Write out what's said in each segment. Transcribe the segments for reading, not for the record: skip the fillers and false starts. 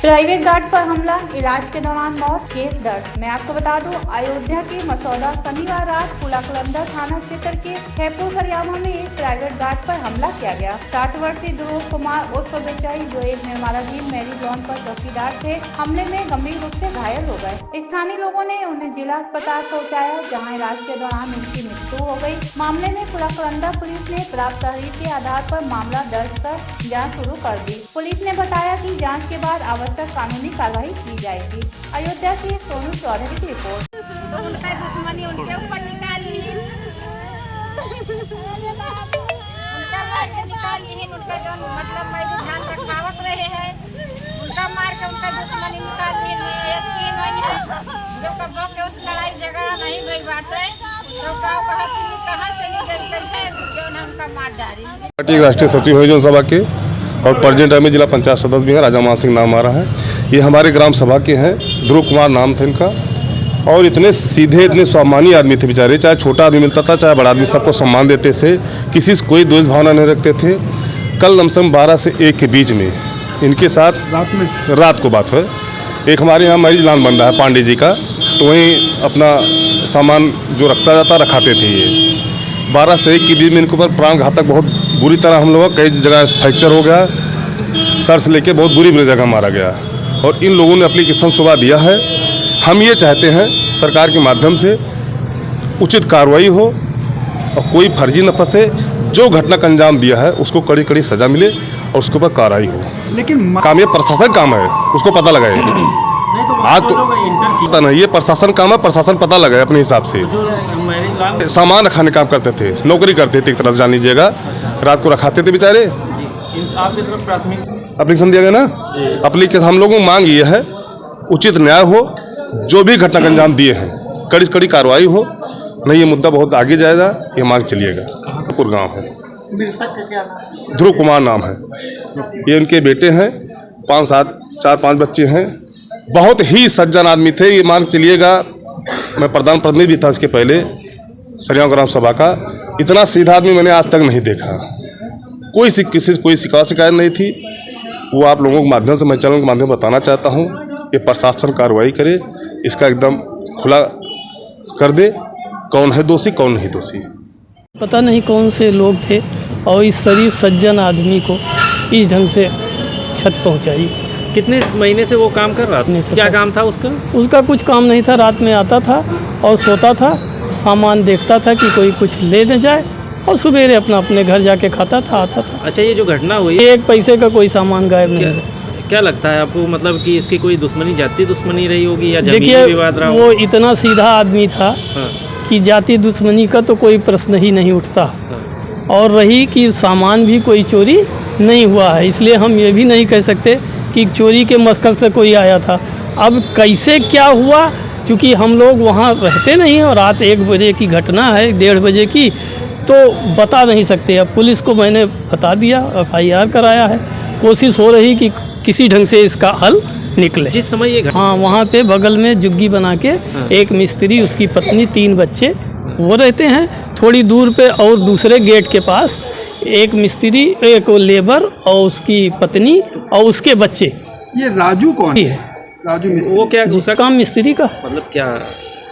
Private guard पर हमला, इलाज के दौरान मौत, केस दर्ज। मैं आपको बता दूं, अयोध्या के मसौदा शनिवार रात कुलाकलंदा थाना क्षेत्र के खैपुर खरियामा में एक प्राइवेट गार्ड पर हमला किया गया। 60 वर्षीय ध्रुव कुमार उर्फ बेचाई, जो एक निर्माणाधीन मैरिज लॉन पर चौकीदार थे, हमले में गंभीर रूप से घायल हो गए। स्थानीय लोगों ने उन्हें जिला अस्पताल पहुँचाया, जहाँ इलाज के दौरान उनकी मृत्यु हो गयी। मामले में कुलाकलंदा पुलिस ने प्राप्त तहरीर के आधार पर मामला दर्ज कर जाँच शुरू कर दी। पुलिस ने बताया कि जाँच के बाद आवश्यक कानूनी कार्रवाई की जाएगी। अयोध्या से सोनू चौधरी की रिपोर्ट। उनका दुश्मनी उनके ऊपर निकाल ली, उनका जो मतलब मैं ध्यान रखावत रहे हैं, उनका मार के उनका दुश्मनी निकाल ली। जो कब्बों के उस लड़ाई झगड़ा नहीं भई बात है, तो कहाँ से निकल कैसे जो उनका मार डाली। पार्टी राष्ट्रीय सचिव है जो सभा के और प्रेजेंट में जिला पंचायत सदस्य भी है, राजा मान सिंह नाम आ रहा है। ये हमारे ग्राम सभा के हैं, ध्रुव कुमार नाम था इनका। और इतने सीधे, इतने स्वाभिमानी आदमी थे बेचारे। चाहे छोटा आदमी मिलता था, चाहे बड़ा आदमी, सबको सम्मान देते थे, किसी से कोई द्वेष भावना नहीं रखते थे। कल लमसम 12 से 1 के बीच में इनके साथ रात को बात है, एक हमारे यहाँ मैरिज लॉन बन रहा है पांडे जी का, तो वहीं अपना सामान जो रखता जाता रखाते थे। ये 12 से 1 के बीच में इनके ऊपर प्राण घातक बहुत बुरी तरह हम लोग कई जगह फ्रैक्चर हो गया, सर से लेके बहुत बुरी जगह मारा गया। और इन लोगों ने एप्लीकेशन सुबह दिया है। हम ये चाहते हैं सरकार के माध्यम से उचित कार्रवाई हो और कोई फर्जी न फंसे। जो घटना का अंजाम दिया है उसको कड़ी कड़ी सजा मिले और उसके ऊपर कार्रवाई हो। लेकिन काम ये प्रशासन काम है, उसको पता लगाए। आज तो पता नहीं, ये प्रशासन काम है, प्रशासन पता लगाए अपने हिसाब से। सामान रखाने काम करते थे, नौकरी करते थे, एक तरह से जान लीजिएगा। रात को रखाते थे बेचारे। एप्लीकेशन दिया गया ना, एप्लीकेशन हम लोगों की मांग ये है उचित न्याय हो, जो भी घटना का अंजाम दिए हैं कड़ी कड़ी कार्रवाई हो, नहीं ये मुद्दा बहुत आगे जाएगा, ये मांग चलिएगा। गाँव है, ध्रुव कुमार नाम है, ये उनके बेटे हैं, 4-5 बच्चे हैं। बहुत ही सज्जन आदमी थे, ये मान चलिएगा। मैं प्रधान प्रतिनिधि भी था इसके पहले सरिया ग्राम सभा का। इतना सीधा आदमी मैंने आज तक नहीं देखा। किसी से कोई शिकायत नहीं थी। वो आप लोगों के माध्यम से, मैं चैनल के माध्यम से बताना चाहता हूँ, ये प्रशासन कार्रवाई करे, इसका एकदम खुला कर दे, कौन है दोषी कौन नहीं दोषी। पता नहीं कौन से लोग थे और इस शरीफ सज्जन आदमी को इस ढंग से छत पहुँचाई। कितने महीने से वो काम कर रहा था? क्या काम था उसका? उसका कुछ काम नहीं था, रात में आता था और सोता था, सामान देखता था कि कोई कुछ ले न जाए और सवेरे अपने घर जाके खाता था, आता था। अच्छा, ये जो घटना हुई, एक पैसे का कोई सामान गायब नहीं। क्या लगता है आपको, मतलब कि इसकी कोई दुश्मनी, जाति दुश्मनी रही होगी या जमीनी विवाद रहा? वो इतना सीधा आदमी था कि जाति दुश्मनी का तो कोई प्रश्न ही नहीं उठता। और रही कि सामान भी कोई चोरी नहीं हुआ है, इसलिए हम ये भी नहीं कह सकते कि चोरी के मकसद से कोई आया था। अब कैसे क्या हुआ, क्योंकि हम लोग वहाँ रहते नहीं हैं और रात 1 बजे की घटना है, 1:30 बजे की, तो बता नहीं सकते। अब पुलिस को मैंने बता दिया, FIR कराया है, कोशिश हो रही कि किसी ढंग से इसका हल निकले। जिस समय ये हाँ, वहाँ पे बगल में जुग्गी बना के एक मिस्त्री, उसकी पत्नी, 3 बच्चे वो रहते हैं। थोड़ी दूर पे और दूसरे गेट के पास एक मिस्त्री, एक लेबर और उसकी पत्नी और उसके बच्चे। ये राजू कौन है? राजू मिस्त्री। वो क्या दूसरा काम मिस्त्री का, मतलब क्या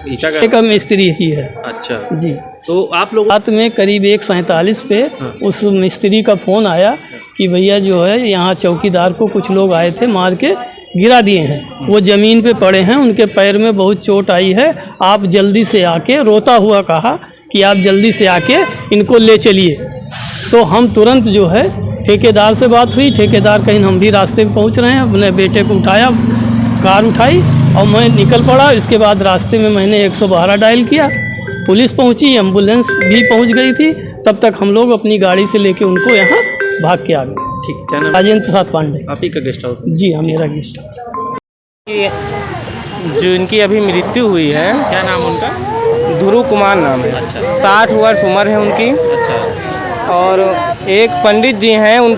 ईटा का मिस्त्री ही है। अच्छा जी। तो आप लोग रात में करीब 1:47 पे उस मिस्त्री का फ़ोन आया कि भैया जो है यहाँ चौकीदार को कुछ लोग आए थे, मार के गिरा दिए हैं, वो ज़मीन पे पड़े हैं, उनके पैर में बहुत चोट आई है, आप जल्दी से आके, रोता हुआ कहा कि आप जल्दी से आके इनको ले चलिए। तो हम तुरंत जो है ठेकेदार से बात हुई, ठेकेदार कहीं हम भी रास्ते में पहुँच रहे हैं, अपने बेटे को उठाया, कार उठाई और मैं निकल पड़ा। इसके बाद रास्ते में मैंने 112 डायल किया, पुलिस पहुंची, एम्बुलेंस भी पहुंच गई थी। तब तक हम लोग अपनी गाड़ी से लेके उनको यहाँ भाग के आ गए। ठीक, क्या नाम? राजेंद्र प्रसाद पांडे। आप ही का गेस्ट हाउस? जी हाँ, मेरा गेस्ट हाउस। जो इनकी अभी मृत्यु हुई है, क्या नाम उनका? ध्रुव कुमार नाम है। अच्छा। 60 वर्ष उम्र है उनकी। अच्छा। और एक पंडित जी हैं, उन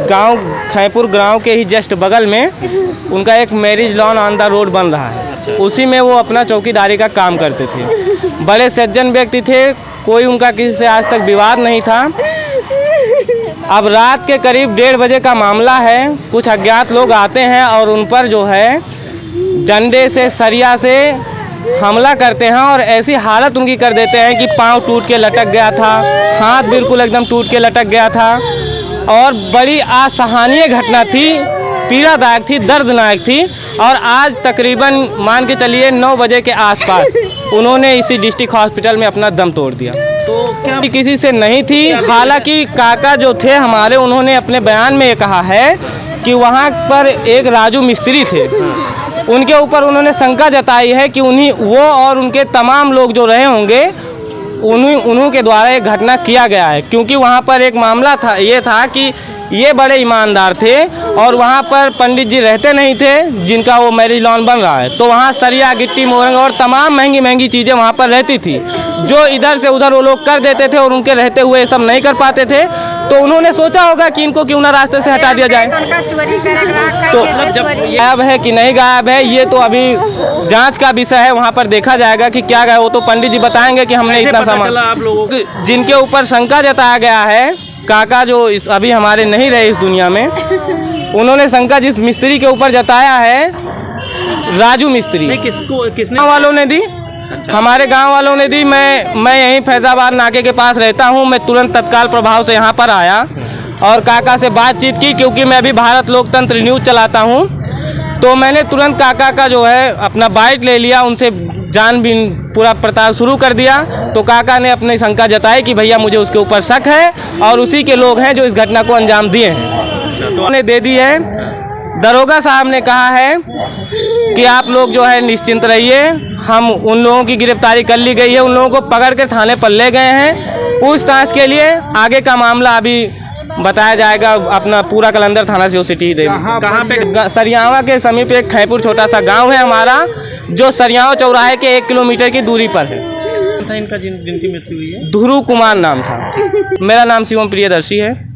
गांव खैपुर गांव के ही जस्ट बगल में उनका एक marriage lawn on the road बन रहा है। अच्छा। उसी में वो अपना चौकीदारी का काम करते थे। बड़े सज्जन व्यक्ति थे, कोई उनका किसी से आज तक विवाद नहीं था। अब रात के करीब 1:30 बजे का मामला है। कुछ अज्ञात लोग आते हैं और उन पर जो है डंडे से, सरिया से हमला करते हैं और ऐसी हालत उनकी कर देते हैं कि पाँव टूट के लटक गया था, हाथ बिल्कुल एकदम टूट के लटक गया था। और बड़ी असहनीय घटना थी, पीड़ादायक थी, दर्दनाक थी। और आज तकरीबन मान के चलिए 9 बजे के आसपास उन्होंने इसी डिस्ट्रिक्ट हॉस्पिटल में अपना दम तोड़ दिया। तो क्या किसी से नहीं थी। हालांकि काका जो थे हमारे, उन्होंने अपने बयान में ये कहा है कि वहाँ पर एक राजू मिस्त्री थे, उनके ऊपर उन्होंने शंका जताई है कि उन्हीं वो और उनके तमाम लोग जो रहे होंगे उन्हीं के द्वारा एक घटना किया गया है। क्योंकि वहाँ पर एक मामला था, ये था कि ये बड़े ईमानदार थे और वहाँ पर पंडित जी रहते नहीं थे जिनका वो मैरिज लॉन बन रहा है। तो वहाँ सरिया, गिट्टी, मोरंग और तमाम महंगी महंगी चीज़ें वहाँ पर रहती थी, जो इधर से उधर वो लोग कर देते थे और उनके रहते हुए ये सब नहीं कर पाते थे। तो उन्होंने सोचा होगा कि इनको क्यों ना रास्ते से हटा दिया जाए। तो जब गायब है कि नहीं गायब है, ये तो अभी जांच का विषय है, वहाँ पर देखा जाएगा कि क्या गायब। वो तो पंडित जी बताएंगे कि हमने इतना सामान। आप लोगों को जिनके ऊपर शंका जताया गया है, काका जो अभी हमारे नहीं रहे इस दुनिया में, उन्होंने शंका जिस मिस्त्री के ऊपर जताया है, राजू मिस्त्री, किसने गाँव वालों ने दी। हमारे गांव वालों ने दी। मैं यहीं फैज़ाबाद नाके के पास रहता हूं। मैं तुरंत तत्काल प्रभाव से यहां पर आया और काका से बातचीत की, क्योंकि मैं अभी भारत लोकतंत्र न्यूज़ चलाता हूं। तो मैंने तुरंत काका का जो है अपना बाइट ले लिया, उनसे जानबीन पूरा पड़ताल शुरू कर दिया। तो काका ने अपनी शंका जताई कि भैया मुझे उसके ऊपर शक है और उसी के लोग हैं जो इस घटना को अंजाम दिए हैं। तो उन्होंने दे दी है। दरोगा साहब ने कहा है कि आप लोग जो है निश्चिंत रहिए, हम उन लोगों की गिरफ्तारी कर ली गई है, उन लोगों को पकड़ कर थाने पर ले गए हैं पूछताछ के लिए। आगे का मामला अभी बताया जाएगा। अपना पूरा कलंदर थाना से सिटी दे। कहाँ पे? सरियावा के समीप एक खैपुर छोटा सा गांव है हमारा, जो सरियावा चौराहे के 1 किलोमीटर की दूरी पर है। इनका जिनकी मृत्यु हुई है? ध्रुव कुमार नाम था। मेरा नाम शिवम प्रियदर्शी है।